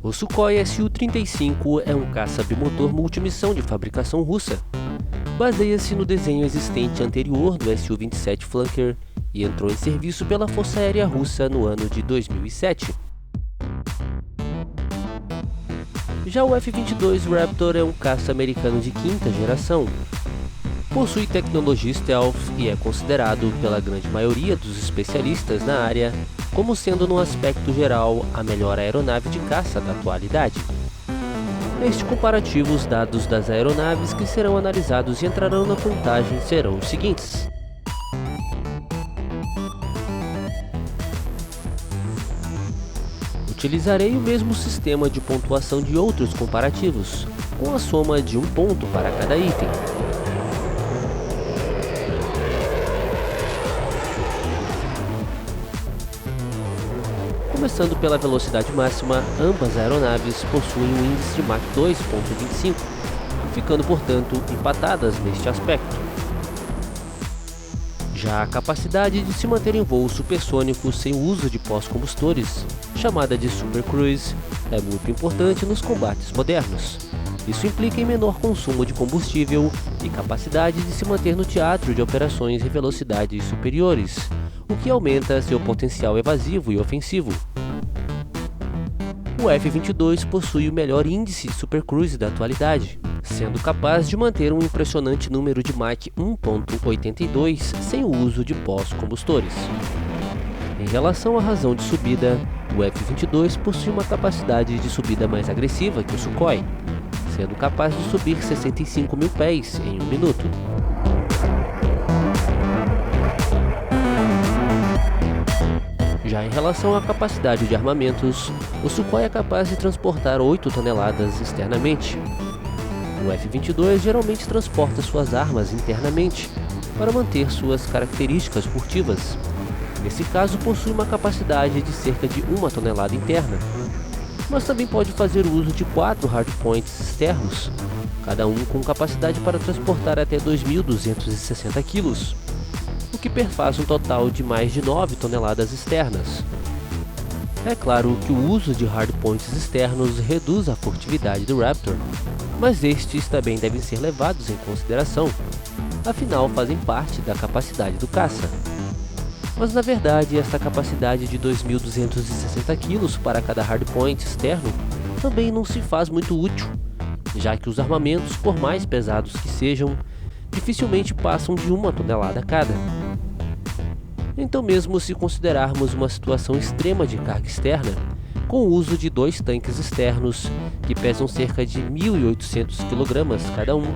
O Sukhoi Su-35 é um caça bimotor multimissão de fabricação russa. Baseia-se no desenho existente anterior do Su-27 Flanker e entrou em serviço pela Força Aérea Russa no ano de 2007. Já o F-22 Raptor é um caça americano de quinta geração. Possui tecnologia stealth e é considerado pela grande maioria dos especialistas na área como sendo, no aspecto geral, a melhor aeronave de caça da atualidade. Neste comparativo, os dados das aeronaves que serão analisados e entrarão na contagem serão os seguintes. Utilizarei o mesmo sistema de pontuação de outros comparativos, com a soma de 1 ponto para cada item. Começando pela velocidade máxima, ambas aeronaves possuem um índice de Mach 2.25, ficando, portanto, empatadas neste aspecto. Já a capacidade de se manter em voo supersônico sem o uso de pós-combustores, chamada de Super Cruise, é muito importante nos combates modernos. Isso implica em menor consumo de combustível e capacidade de se manter no teatro de operações em velocidades superiores, o que aumenta seu potencial evasivo e ofensivo. O F-22 possui o melhor índice de Super Cruise da atualidade, sendo capaz de manter um impressionante número de Mach 1.82 sem o uso de pós-combustores. Em relação à razão de subida, o F-22 possui uma capacidade de subida mais agressiva que o Sukhoi, sendo capaz de subir 65 mil pés em 1 minuto. Já em relação à capacidade de armamentos, o Sukhoi é capaz de transportar 8 toneladas externamente. O F-22 geralmente transporta suas armas internamente, para manter suas características furtivas. Nesse caso, possui uma capacidade de cerca de 1 tonelada interna, mas também pode fazer uso de 4 hardpoints externos, cada um com capacidade para transportar até 2.260 kg. O que perfaz um total de mais de 9 toneladas externas. É claro que o uso de hardpoints externos reduz a furtividade do Raptor, mas estes também devem ser levados em consideração, afinal fazem parte da capacidade do caça. Mas na verdade, esta capacidade de 2.260 kg para cada hardpoint externo também não se faz muito útil, já que os armamentos, por mais pesados que sejam, dificilmente passam de 1 tonelada cada. Então, mesmo se considerarmos uma situação extrema de carga externa, com o uso de 2 tanques externos, que pesam cerca de 1.800 kg cada um,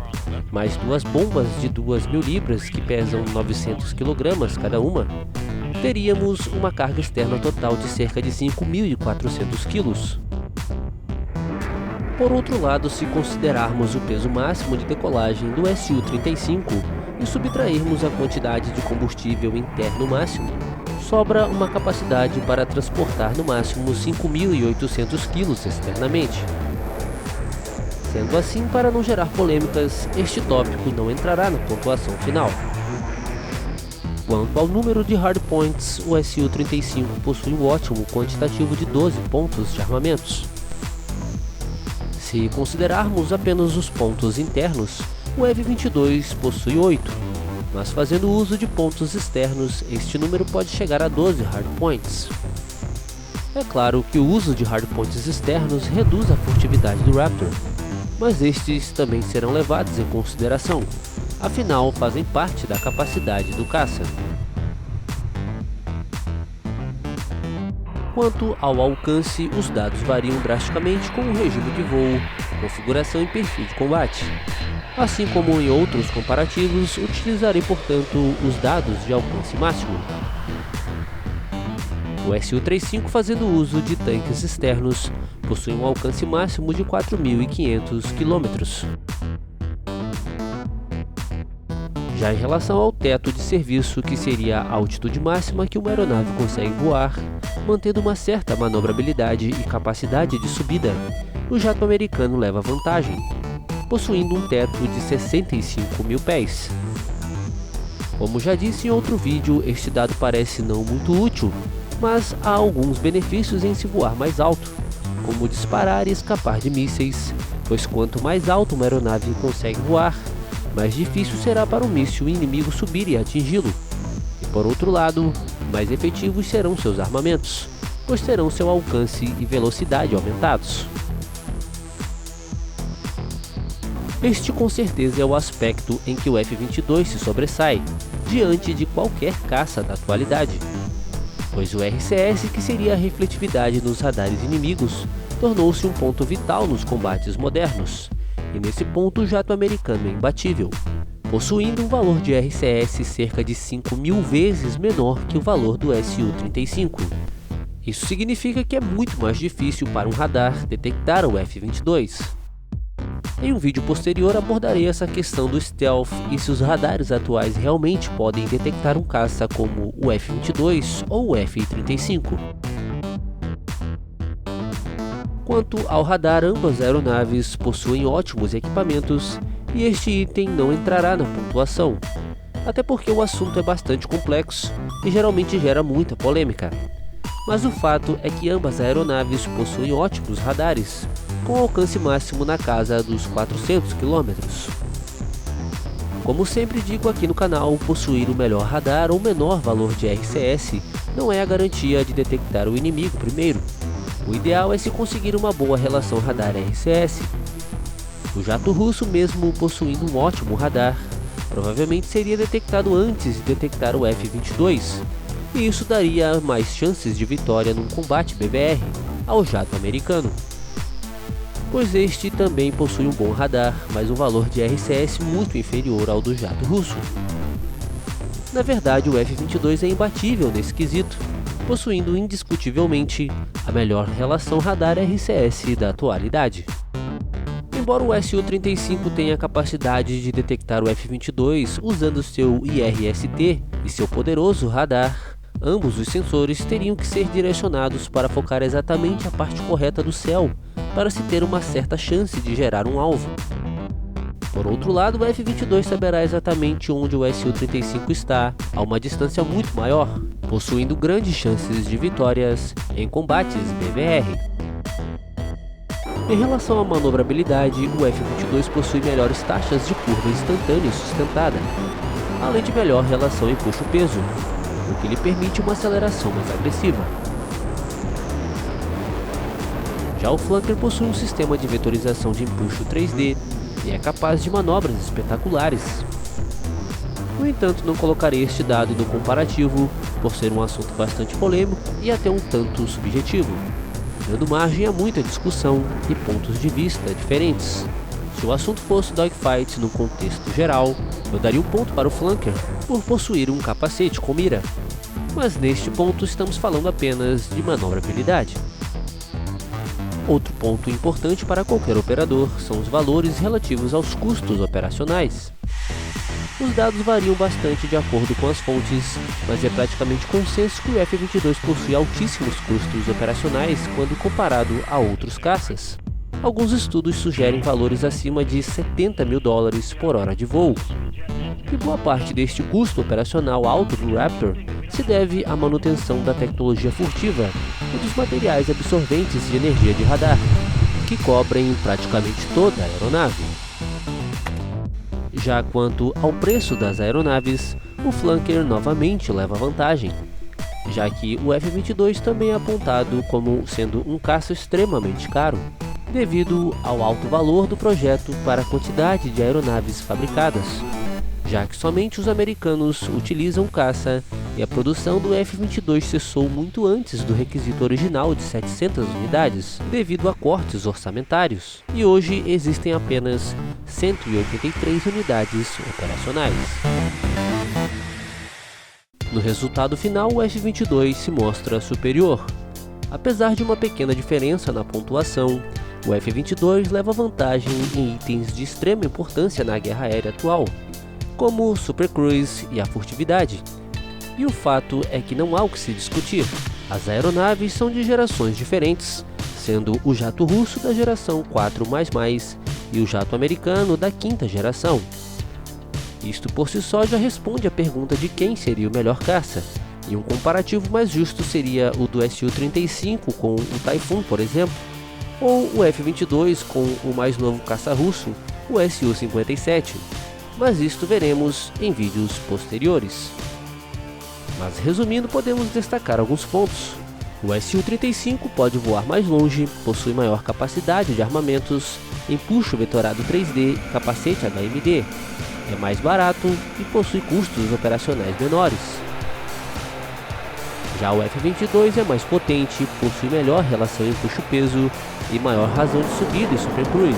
mais 2 bombas de 2.000 libras, que pesam 900 kg cada uma, teríamos uma carga externa total de cerca de 5.400 kg. Por outro lado, se considerarmos o peso máximo de decolagem do Su-35 e subtrairmos a quantidade de combustível interno máximo, sobra uma capacidade para transportar no máximo 5.800 kg externamente. Sendo assim, para não gerar polêmicas, este tópico não entrará na pontuação final. Quanto ao número de hardpoints, o Su-35 possui um ótimo quantitativo de 12 pontos de armamentos. Se considerarmos apenas os pontos internos, o F-22 possui 8, mas fazendo uso de pontos externos, este número pode chegar a 12 hardpoints. É claro que o uso de hardpoints externos reduz a furtividade do Raptor, mas estes também serão levados em consideração, afinal fazem parte da capacidade do caça. Quanto ao alcance, os dados variam drasticamente com o regime de voo, configuração e perfil de combate. Assim como em outros comparativos, utilizarei, portanto, os dados de alcance máximo. O Su-35, fazendo uso de tanques externos, possui um alcance máximo de 4.500 km. Já em relação ao teto de serviço, que seria a altitude máxima que uma aeronave consegue voar, mantendo uma certa manobrabilidade e capacidade de subida, o jato americano leva vantagem, possuindo um teto de 65 mil pés. Como já disse em outro vídeo, este dado parece não muito útil, mas há alguns benefícios em se voar mais alto, como como disparar e escapar de mísseis, pois quanto mais alto uma aeronave consegue voar, mais difícil será para o míssil inimigo subir e atingi-lo. E por outro lado, mais efetivos serão seus armamentos, pois terão seu alcance e velocidade aumentados. Este com certeza é o aspecto em que o F-22 se sobressai, diante de qualquer caça da atualidade. Pois o RCS, que seria a refletividade nos radares inimigos, tornou-se um ponto vital nos combates modernos, e nesse ponto o jato americano é imbatível, possuindo um valor de RCS cerca de 5.000 vezes menor que o valor do Su-35. Isso significa que é muito mais difícil para um radar detectar o F-22. Em um vídeo posterior abordarei essa questão do stealth e se os radares atuais realmente podem detectar um caça como o F-22 ou o F-35. Quanto ao radar, ambas aeronaves possuem ótimos equipamentos e este item não entrará na pontuação, até porque o assunto é bastante complexo e geralmente gera muita polêmica. Mas o fato é que ambas aeronaves possuem ótimos radares, com alcance máximo na casa dos 400 km. Como sempre digo aqui no canal, possuir o melhor radar ou menor valor de RCS não é a garantia de detectar o inimigo primeiro. O ideal é se conseguir uma boa relação radar-RCS. O jato russo, mesmo possuindo um ótimo radar, provavelmente seria detectado antes de detectar o F-22, e isso daria mais chances de vitória num combate BBR ao jato americano, pois este também possui um bom radar, mas um valor de RCS muito inferior ao do jato russo. Na verdade, o F-22 é imbatível nesse quesito, possuindo indiscutivelmente a melhor relação radar-RCS da atualidade. Embora o Su-35 tenha a capacidade de detectar o F-22 usando seu IRST e seu poderoso radar, ambos os sensores teriam que ser direcionados para focar exatamente a parte correta do céu, para se ter uma certa chance de gerar um alvo. Por outro lado, o F-22 saberá exatamente onde o Su-35 está, a uma distância muito maior, possuindo grandes chances de vitórias em combates BBR. Em relação à manobrabilidade, o F-22 possui melhores taxas de curva instantânea e sustentada, além de melhor relação empuxo-peso, o que lhe permite uma aceleração mais agressiva. Já o Flanker possui um sistema de vetorização de empuxo 3D e é capaz de manobras espetaculares. No entanto, não colocarei este dado no comparativo, por ser um assunto bastante polêmico e até um tanto subjetivo, dando margem a muita discussão e pontos de vista diferentes. Se o assunto fosse dogfight no contexto geral, eu daria um ponto para o Flanker por possuir um capacete com mira, mas neste ponto estamos falando apenas de manobrabilidade. Outro ponto importante para qualquer operador são os valores relativos aos custos operacionais. Os dados variam bastante de acordo com as fontes, mas é praticamente consenso que o F-22 possui altíssimos custos operacionais quando comparado a outros caças. Alguns estudos sugerem valores acima de $70.000 por hora de voo. E boa parte deste custo operacional alto do Raptor se deve à manutenção da tecnologia furtiva e dos materiais absorventes de energia de radar, que cobrem praticamente toda a aeronave. Já quanto ao preço das aeronaves, o Flanker novamente leva vantagem, já que o F-22 também é apontado como sendo um caça extremamente caro, devido ao alto valor do projeto para a quantidade de aeronaves fabricadas, já que somente os americanos utilizam caça e a produção do F-22 cessou muito antes do requisito original de 700 unidades, devido a cortes orçamentários, e hoje existem apenas 183 unidades operacionais. No resultado final, o F-22 se mostra superior. Apesar de uma pequena diferença na pontuação, o F-22 leva vantagem em itens de extrema importância na guerra aérea atual, como o Super Cruise e a furtividade. E o fato é que não há o que se discutir. As aeronaves são de gerações diferentes, sendo o jato russo da geração 4++, e o jato americano da 5ª geração. Isto por si só já responde à pergunta de quem seria o melhor caça, e um comparativo mais justo seria o do Su-35 com o Typhoon, por exemplo. ou o F-22 com o mais novo caça russo, o Su-57, mas isto veremos em vídeos posteriores. Mas resumindo, podemos destacar alguns pontos. O Su-35 pode voar mais longe, possui maior capacidade de armamentos, empuxo vetorado 3D, capacete HMD, é mais barato e possui custos operacionais menores. Já o F-22 é mais potente, possui melhor relação empuxo-peso e maior razão de subida e supercruise.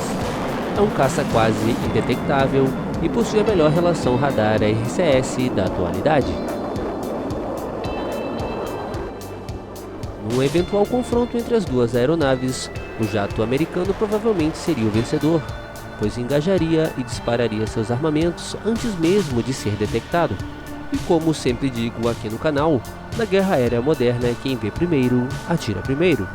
É um caça quase indetectável e possui a melhor relação radar-RCS da atualidade. Num eventual confronto entre as duas aeronaves, o jato americano provavelmente seria o vencedor, pois engajaria e dispararia seus armamentos antes mesmo de ser detectado. E como sempre digo aqui no canal, na guerra aérea moderna quem vê primeiro, atira primeiro.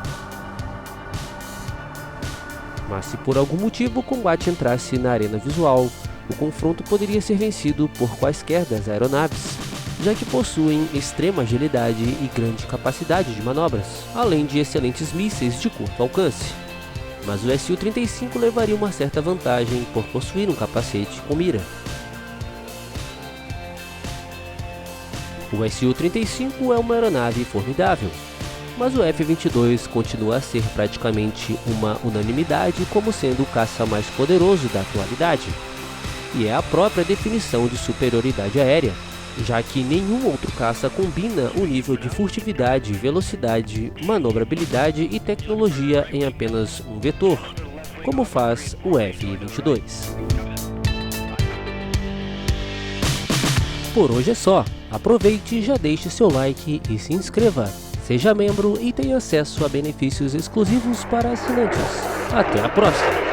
Mas se por algum motivo o combate entrasse na arena visual, o confronto poderia ser vencido por quaisquer das aeronaves, já que possuem extrema agilidade e grande capacidade de manobras, além de excelentes mísseis de curto alcance. Mas o Su-35 levaria uma certa vantagem por possuir um capacete com mira. O Su-35 é uma aeronave formidável, mas o F-22 continua a ser praticamente uma unanimidade como sendo o caça mais poderoso da atualidade, e é a própria definição de superioridade aérea, já que nenhum outro caça combina o nível de furtividade, velocidade, manobrabilidade e tecnologia em apenas um vetor, como faz o F-22. Por hoje é só, aproveite, já deixe seu like e se inscreva, seja membro e tenha acesso a benefícios exclusivos para assinantes. Até a próxima!